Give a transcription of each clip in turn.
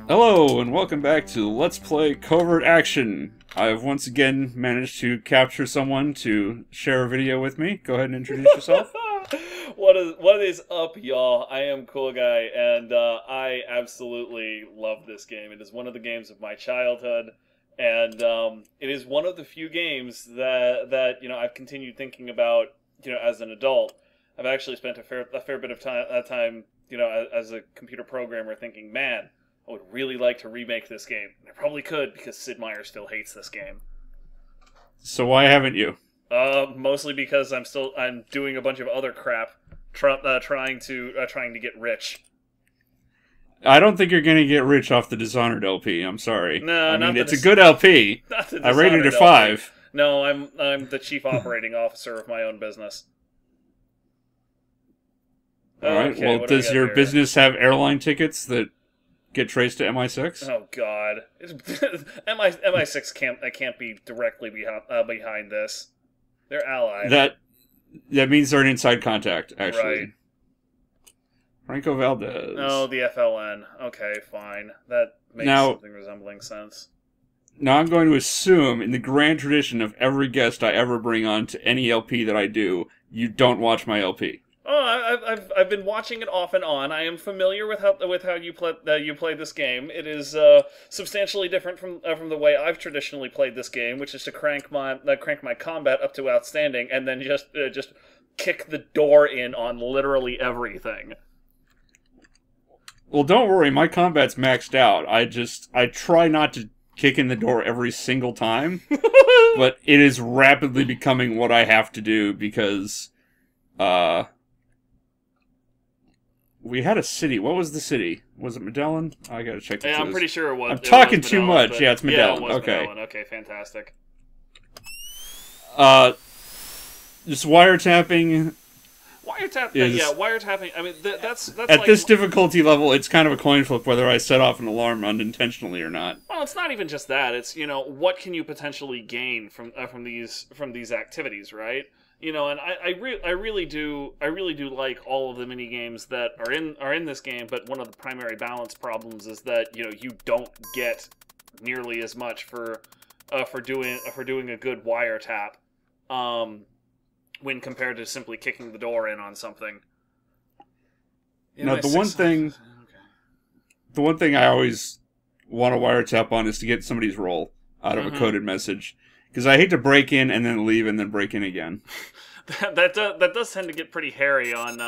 Hello, and welcome back to Let's Play Covert Action. I've once again managed to capture someone to share a video with me. Go ahead and introduce yourself. What is up, y'all? I am Coolguye, and I absolutely love this game. It is one of the games of my childhood, and it is one of the few games that I've continued thinking about as an adult. I've actually spent a fair bit of time as a computer programmer thinking, man, I would really like to remake this game. And I probably could because Sid Meier still hates this game. So why haven't you? Mostly because I'm doing a bunch of other crap, trying to get rich. I don't think you're going to get rich off the Dishonored LP. I'm sorry. No, I mean, it's a good LP. Not the I rated it Dishonored 5. LP. No, I'm the chief operating officer of my own business. All right. Okay, well, what do we does got your here? business have airline tickets that get traced to MI6? Oh God, MI6 can't be directly behind this. They're allies. That means they're an inside contact, actually. Right. Franco Valdez. Oh, the FLN. Okay, fine. That makes something resembling sense. Now I'm going to assume, in the grand tradition of every guest I ever bring on to any LP that I do, you don't watch my LP. Oh, I've been watching it off and on. I am familiar with how you play this game. It is substantially different from the way I've traditionally played this game, which is to crank my combat up to outstanding and then just kick the door in on literally everything. Well, don't worry, my combat's maxed out. I try not to kick in the door every single time, but it is rapidly becoming what I have to do because we had a city. What was the city? Was it Medellin? I gotta check this. Yeah, I'm pretty sure it was. I'm talking was too Medellin, much. Yeah, it's Medellin. Yeah, it was okay. Medellin. Okay, fantastic. Just wiretapping. Wiretapping. I mean, that's at like, this difficulty level, it's kind of a coin flip whether I set off an alarm unintentionally or not. Well, it's not even just that. It's what can you potentially gain from these activities, right? And I really do like all of the mini games that are in this game. But one of the primary balance problems is that you don't get nearly as much for doing a good wiretap, when compared to simply kicking the door in on something. Now, the one thing I always want to wiretap on is to get somebody's role out of a coded message. Because I hate to break in and then leave and then break in again. that does tend to get pretty hairy on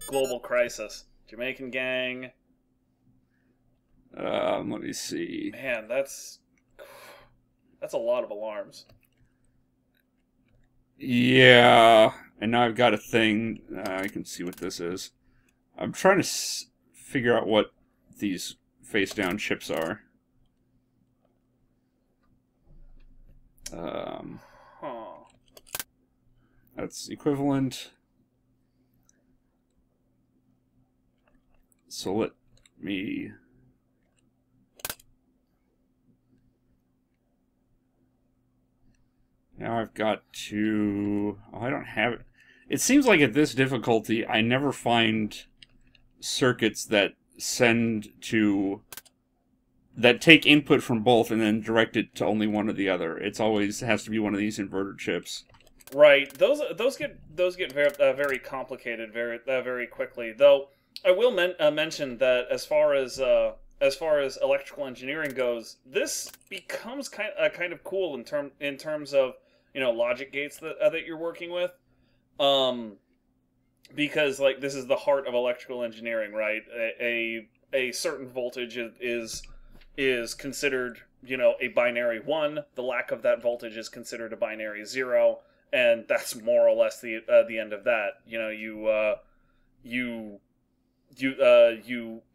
Global Crisis. Jamaican gang. Let me see. Man, that's a lot of alarms. Yeah, and now I've got a thing. I can see what this is. I'm trying to figure out what these face-down chips are. That's equivalent. So let me... Now I've got to... Oh, I don't have it. It seems like at this difficulty, I never find circuits that that take input from both and then direct it to only one or the other. It's always has to be one of these inverter chips. Right. Those get very complicated very quickly. Though I will mention that as far as electrical engineering goes, this becomes kind of cool in terms of logic gates that you're working with, because like this is the heart of electrical engineering, right? A certain voltage is considered a binary 1. The lack of that voltage is considered a binary 0, and that's more or less the end of that. You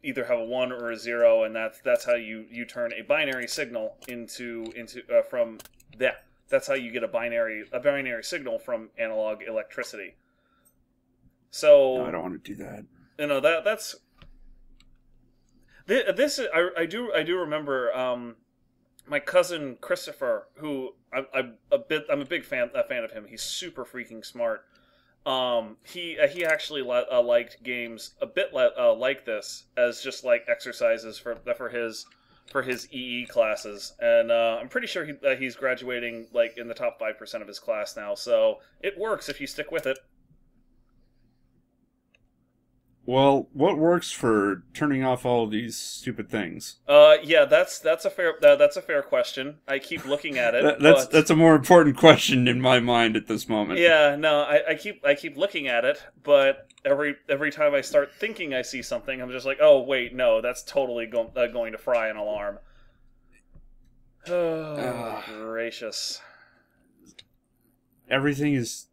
either have a 1 or a 0, and that's how you turn a binary signal from that. That's how you get a binary signal from analog electricity. So No, I don't want to do that. That's this. I do remember my cousin Christopher, who I'm a big fan of him. He's super freaking smart. he actually liked games a bit like this as just like exercises for his EE classes, and I'm pretty sure he's graduating like in the top 5% of his class now. So it works if you stick with it. Well, what works for turning off all of these stupid things? Yeah, that's a fair question. I keep looking at it. That's a more important question in my mind at this moment. Yeah, no, I keep looking at it, but every time I start thinking I see something, I'm just like, oh wait, no, that's totally going to fry an alarm. Oh, gracious! Everything is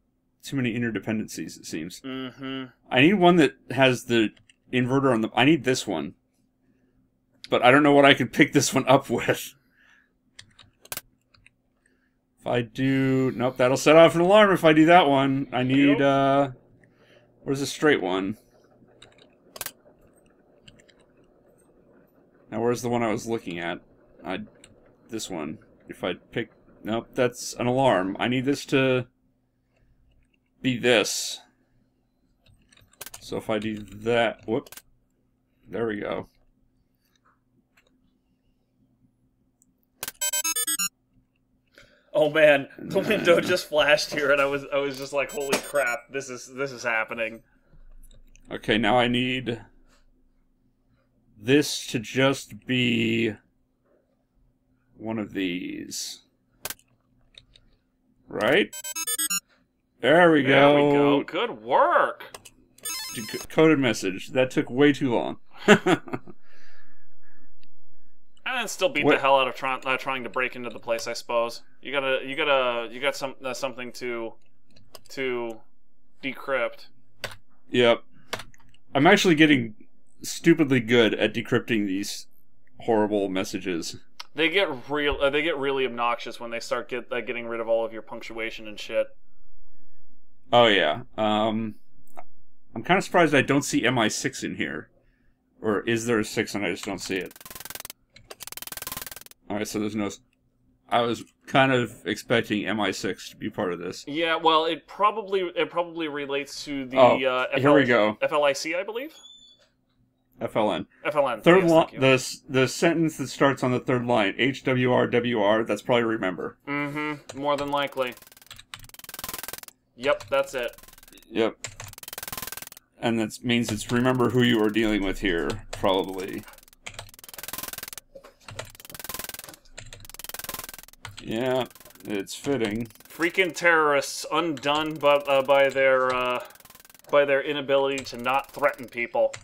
too many interdependencies, it seems. Mm-hmm. I need one that has the inverter on the... I need this one. But I don't know what I could pick this one up with. If I do... Nope, that'll set off an alarm if I do that one. I need, where's the straight one? Now, where's the one I was looking at? This one. If I pick... Nope, that's an alarm. I need this to be this. So if I do that... Whoop. There we go. Oh man, the window just flashed here, and I was just like, holy crap, this is happening. Okay, now I need this to just be one of these. Right? There we go. There we go. Good work. Coded message. That took way too long. And still beat the hell out of trying to break into the place, I suppose. You got something to decrypt. Yep. I'm actually getting stupidly good at decrypting these horrible messages. They get really obnoxious when they start getting rid of all of your punctuation and shit. Oh yeah. I'm kind of surprised I don't see MI6 in here. Or is there a 6 and I just don't see it? Alright, so there's no... I was kind of expecting MI6 to be part of this. Yeah, well, it probably relates to the here we go. FLIC, I believe. FLN. FLN. Third yes, the sentence that starts on the third line, HWRWR, that's probably remember. Mm-hmm. More than likely. Yep, that's it. Yep. And that means it's remember who you are dealing with here, probably. Yeah, it's fitting. Freaking terrorists, undone by their inability to not threaten people.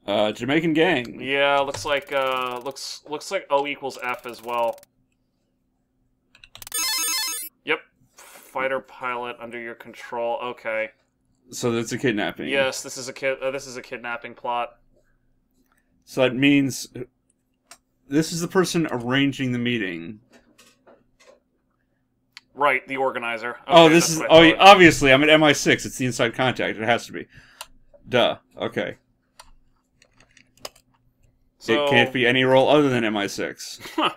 Jamaican gang. Yeah, looks like O equals F as well. Yep, fighter pilot under your control. Okay. So that's a kidnapping. Yes, this is a kidnapping plot. So that means this is the person arranging the meeting. Right, the organizer. Okay, oh, this is... Oh, obviously, I'm at MI6. It's the inside contact. It has to be. Duh. Okay. So, it can't be any role other than MI6. Huh.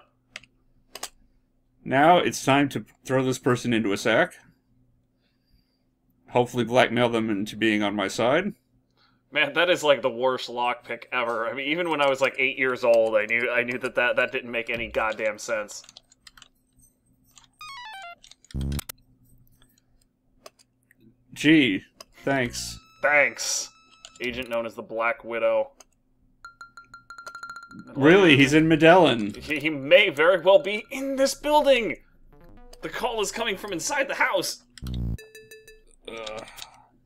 Now, it's time to throw this person into a sack. Hopefully blackmail them into being on my side. Man, that is like the worst lockpick ever. I mean, even when I was like 8 years old, I knew that didn't make any goddamn sense. Gee, thanks. Thanks. Agent known as the Black Widow. Really? He's in Medellin. He may very well be in this building! The call is coming from inside the house!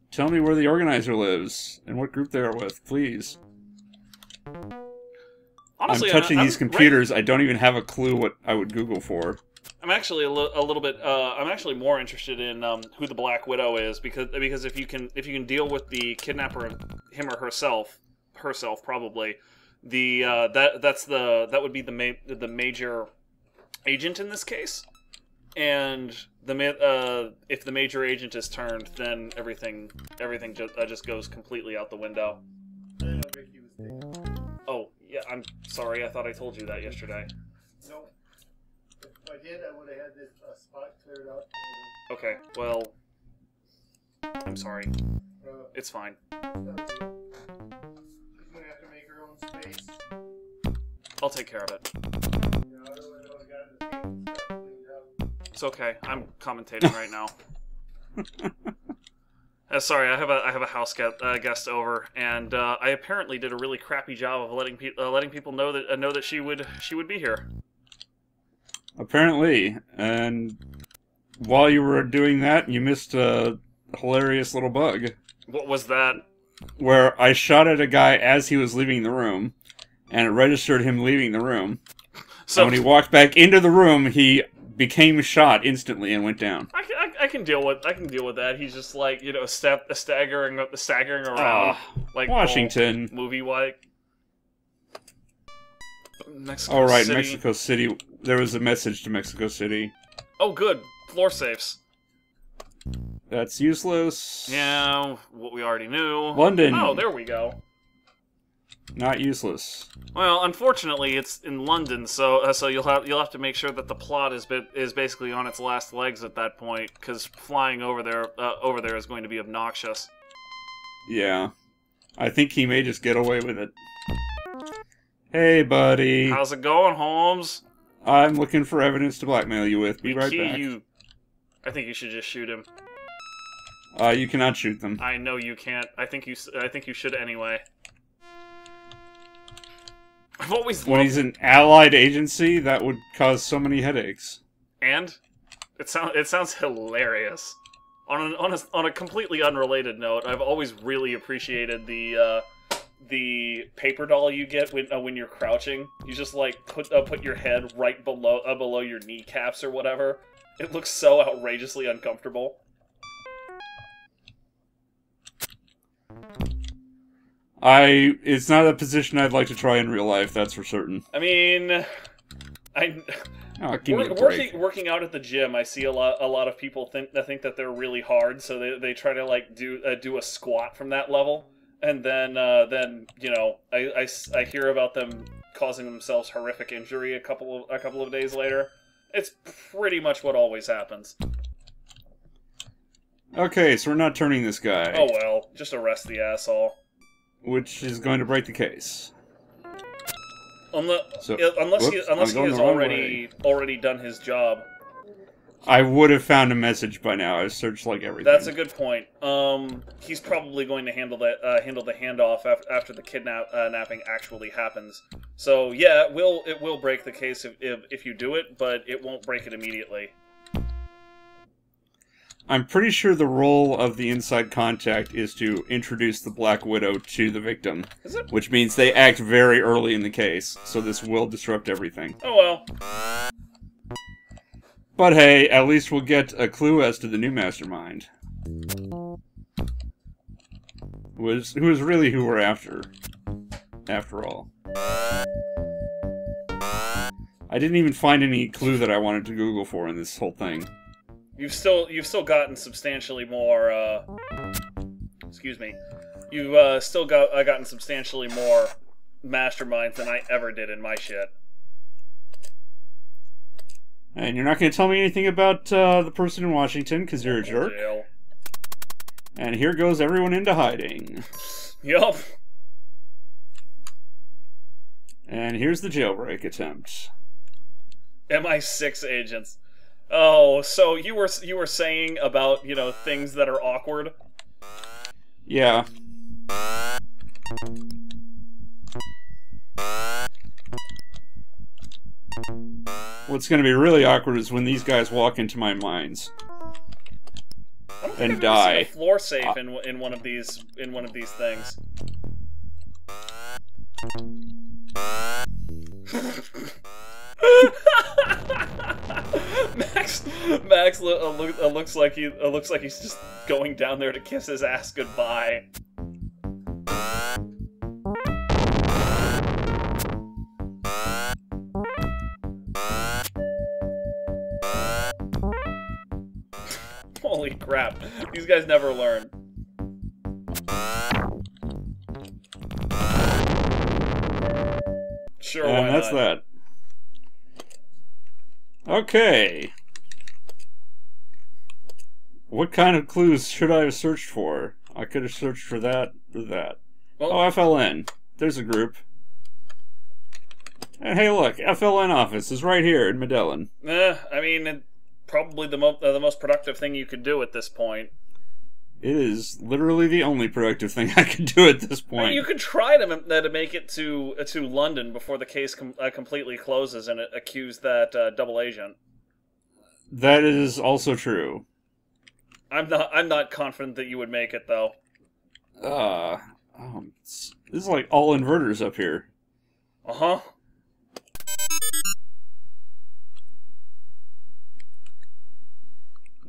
Tell me where the organizer lives, and what group they are with, please. Honestly, I'm touching these computers, I don't even have a clue what I would Google for. I'm actually a little bit. I'm actually more interested in who the Black Widow is because if you can deal with the kidnapper, him or herself probably, that would be the major agent in this case, and if the major agent is turned, then everything just goes completely out the window. I know Ricky was thinking. Oh yeah, I'm sorry. I thought I told you that yesterday. No. If I did, I would have had this spot cleared out. Okay, well... I'm sorry. It's fine. She's gonna have to make her own space. I'll take care of it. You know, I really don't got the game stuff cleaned up. It's okay. I'm commentating right now. Sorry, I have a house guest over, and I apparently did a really crappy job of letting people know that she would be here. Apparently, and while you were doing that, you missed a hilarious little bug. What was that? Where I shot at a guy as he was leaving the room, and it registered him leaving the room. So and when he walked back into the room, he became shot instantly and went down. I can deal with that. He's just like, you know, staggering around like Washington movie like. Mexico All right, City. Mexico City. There was a message to Mexico City. Oh, good. Floor safes. That's useless. Yeah, what we already knew. London. Oh, there we go. Not useless. Well, unfortunately, it's in London, so you'll have to make sure that the plot is basically on its last legs at that point, because flying over there is going to be obnoxious. Yeah. I think he may just get away with it. Hey, buddy. How's it going, Holmes? I'm looking for evidence to blackmail you with. Be right back. I think you should just shoot him. You cannot shoot them. I know you can't. I think you should anyway. I've always When loved... he's an allied agency, that would cause so many headaches. And it sounds hilarious. On a completely unrelated note, I've always really appreciated the paper doll you get when you're crouching. You just like put your head right below your kneecaps or whatever. It looks so outrageously uncomfortable. It's not a position I'd like to try in real life, that's for certain. I mean, Give me a break. working out at the gym, I see a lot of people think that they're really hard, so they try to like do a squat from that level, and then you know I hear about them causing themselves horrific injury a couple of days later. It's pretty much what always happens. Okay, so we're not turning this guy. Oh well, just arrest the asshole. Which is going to break the case. Unless he I'm going has the wrong way. already done his job. I would have found a message by now. I've searched like everything. That's a good point. He's probably going to handle the handoff after the kidnapping actually happens. So yeah, it will break the case if you do it, but it won't break it immediately. I'm pretty sure the role of the inside contact is to introduce the Black Widow to the victim. Is it? Which means they act very early in the case, so this will disrupt everything. Oh well. But hey, at least we'll get a clue as to the new mastermind. Who is really who we're after all. I didn't even find any clue that I wanted to Google for in this whole thing. You've still gotten substantially more. Excuse me. You've still gotten substantially more masterminds than I ever did in my shit. And you're not going to tell me anything about the person in Washington because you're a jerk. Jail. And here goes everyone into hiding. Yup. And here's the jailbreak attempt. MI6 agents. Oh, so you were saying about, you know, things that are awkward? Yeah. What's going to be really awkward is when these guys walk into my mines and die. A floor safe in one of these things. Max looks like he's just going down there to kiss his ass goodbye. Holy crap! These guys never learn. Sure, why and that's not? that. Okay. What kind of clues should I have searched for? I could have searched for that or that. Well, oh, FLN. There's a group. And hey, look, FLN office is right here in Medellin. I mean, probably the most productive thing you could do at this point. It is literally the only productive thing I could do at this point. I mean, you could try to make it to London before the case completely closes and accuse that double agent. That is also true. I'm not confident that you would make it though. This is like all inverters up here. Uh-huh.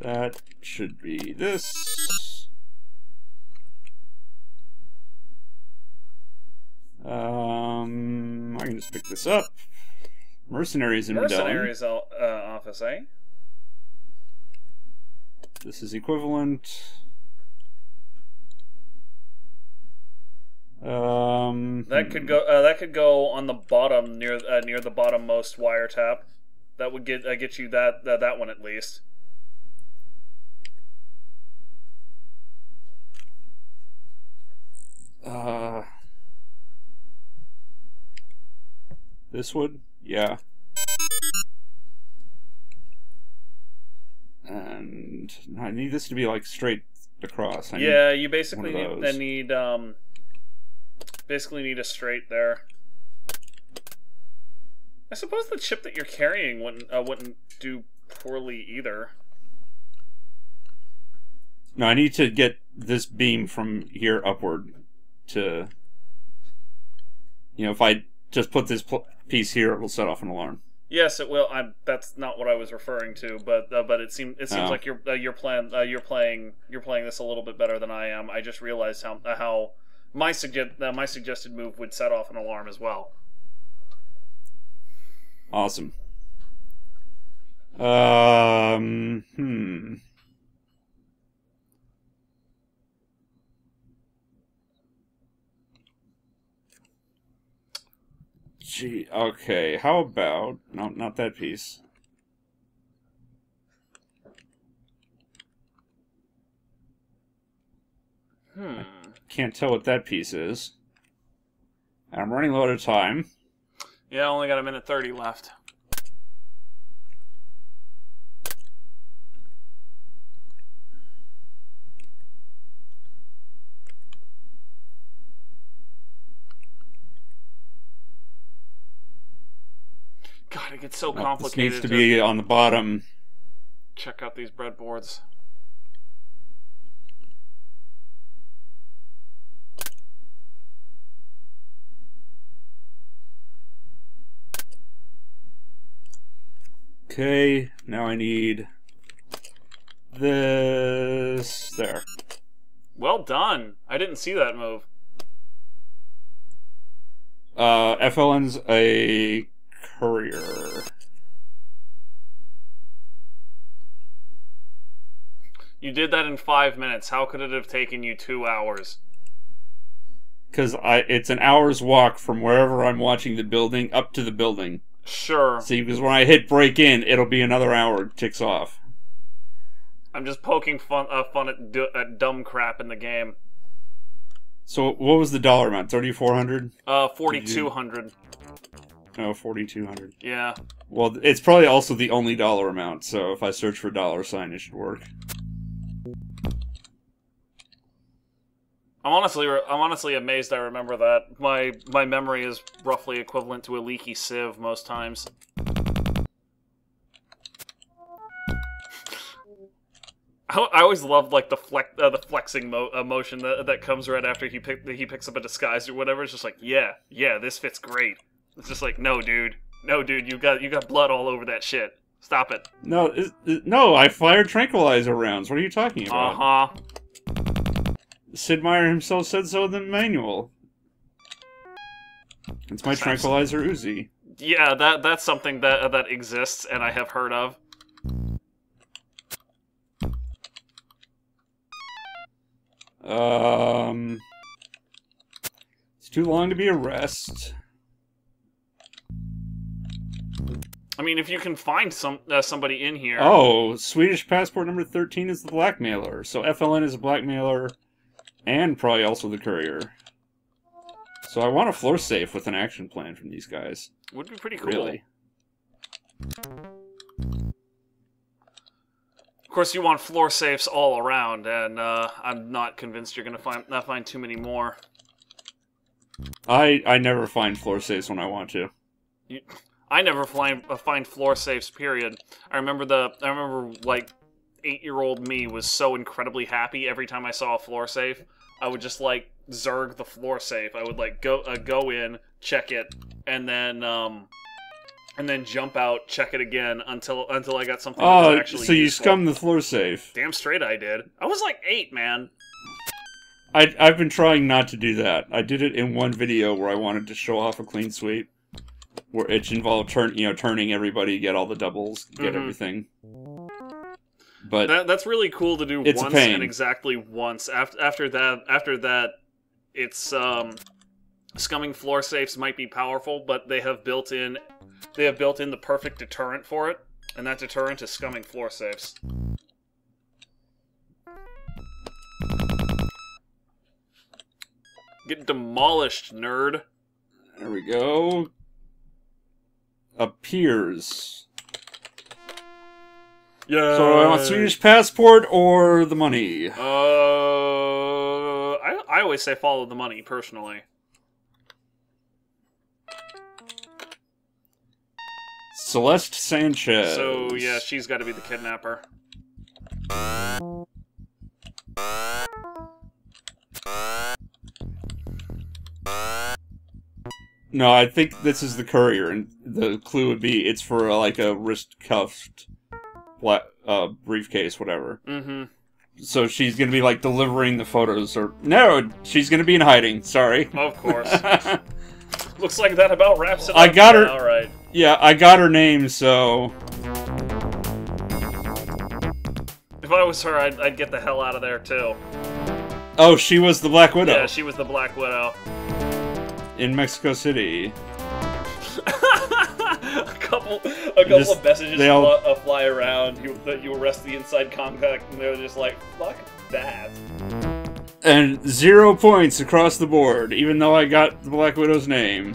That should be this. I can just pick this up. Mercenaries in Medellin. Mercenaries office, eh? This is equivalent. That could go on the bottom near the bottommost wiretap. That would get you that one at least. This would? Yeah. And I need this to be like straight across. You basically need a straight there. I suppose the chip that you're carrying wouldn't do poorly either. No, I need to get this beam from here upward to... You know, if I just put this piece here, it will set off an alarm. Yes, it will. That's not what I was referring to, but it seems like you're playing this a little bit better than I am. I just realized how my suggested move would set off an alarm as well. Awesome. Gee, okay, how about... No, not that piece. Can't tell what that piece is. And I'm running low out of time. Yeah, I only got 1:30 left. God, it gets so complicated. This needs to be on the bottom. Check out these breadboards. Okay, now I need this there. Well done. I didn't see that move. FLN's a courier. You did that in 5 minutes. How could it have taken you 2 hours? Because it's an hour's walk from wherever I'm watching the building up to the building. Sure. See, because when I hit break in, it'll be another hour it ticks off. I'm just poking fun at dumb crap in the game. So what was the dollar amount? 3,400? 4,200. Oh, 4,200. Yeah. Well, it's probably also the only dollar amount, so if I search for $, it should work. I'm honestly amazed I remember that. My memory is roughly equivalent to a leaky sieve most times. I always loved like the flexing motion that comes right after he picks up a disguise or whatever. It's just like, yeah, this fits great. It's just like, no, dude, you got blood all over that shit. Stop it. No, no, I fired tranquilizer rounds. What are you talking about? Sid Meier himself said so in the manual. It's my tranquilizer Uzi. Yeah, that's something that exists and I have heard of. It's too long to be a rest. I mean, if you can find somebody in here. Oh, Swedish passport number 13 is the blackmailer. So FLN is a blackmailer and probably also the courier. So I want a floor safe with an action plan from these guys. Would be pretty cool. Really. Of course, you want floor safes all around, and I'm not convinced you're going to not find too many more. I never find floor safes when I want to. I never find floor safes. Period. I remember like 8-year-old me was so incredibly happy every time I saw a floor safe. I would just like zerg the floor safe. I would like go in, check it, and then jump out, check it again until I got something that was actually so you useful. scummed the floor safe. Damn straight I did. I was like 8, man. I've been trying not to do that. I did it in one video where I wanted to show off a clean sweep, where it involved turning everybody, get all the doubles, get everything. But that's really cool to do it's once a pain. and exactly once. After that, it's scumming floor safes might be powerful, but they have built in the perfect deterrent for it, and that deterrent is scumming floor safes. Get demolished, nerd. There we go. Appears. Yeah. So I want Swedish passport or the money. I always say follow the money, personally. Celeste Sanchez. So yeah, she's got to be the kidnapper. No, I think this is the courier, and the clue would be it's for like a wrist cuffed briefcase, whatever. Mm-hmm. So she's gonna be like delivering the photos, or no, she's gonna be in hiding. Sorry. Of course. Looks like that about wraps it up. I got her. All right. Yeah, I got her name, so If I was her, I'd get the hell out of there too. oh, she was the Black Widow Yeah, she was the Black Widow. in Mexico City. a couple of messages they all- fly around. You arrest the inside contact, and they're just like, "Fuck that." And 0 points across the board, even though I got the Black Widow's name.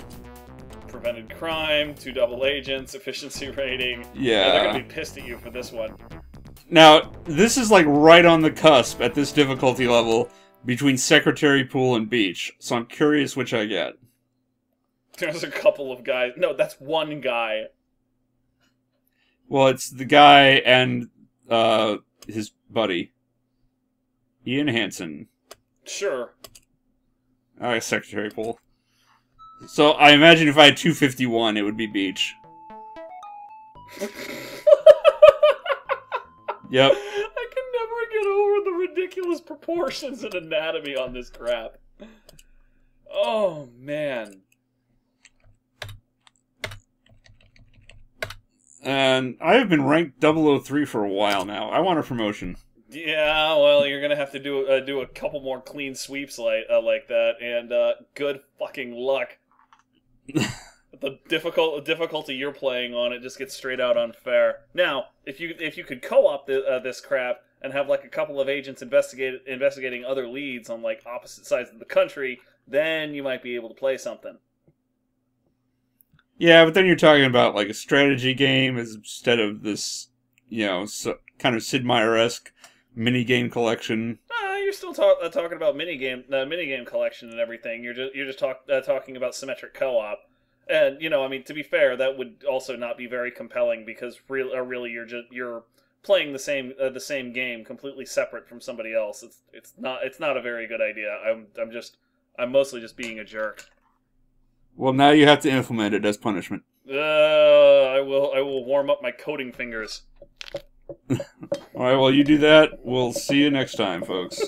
Prevented crime, 2 double agents, efficiency rating. Yeah. They're gonna be pissed at you for this one. Now, this is like right on the cusp at this difficulty level between Secretary, Pool, and Beach, so I'm curious which I get. There's a couple of guys. No, that's one guy. Well, it's the guy and his buddy, Ian Hansen. Sure. Alright, Secretary Pool. So, I imagine if I had 251, it would be Beach. Yep. I can never get over the ridiculous proportions and anatomy on this crap. Oh, man. And I have been ranked 003 for a while now. I want a promotion. Yeah, well, you're gonna have to do a couple more clean sweeps like that, and good fucking luck. The difficulty you're playing on, it just gets straight out unfair. Now, if you could co-op this crap and have like a couple of agents investigating other leads on like opposite sides of the country, then you might be able to play something. Yeah, but then you're talking about like a strategy game instead of this, kind of Sid Meier-esque mini-game collection. You're still talking about minigame collection and everything. You're just talking about symmetric co-op. And I mean, to be fair, that would also not be very compelling because really you're playing the same game completely separate from somebody else. It's not a very good idea. I'm mostly just being a jerk. Well, now you have to implement it as punishment. I will warm up my coding fingers. Alright, well, you do that. We'll see you next time, folks.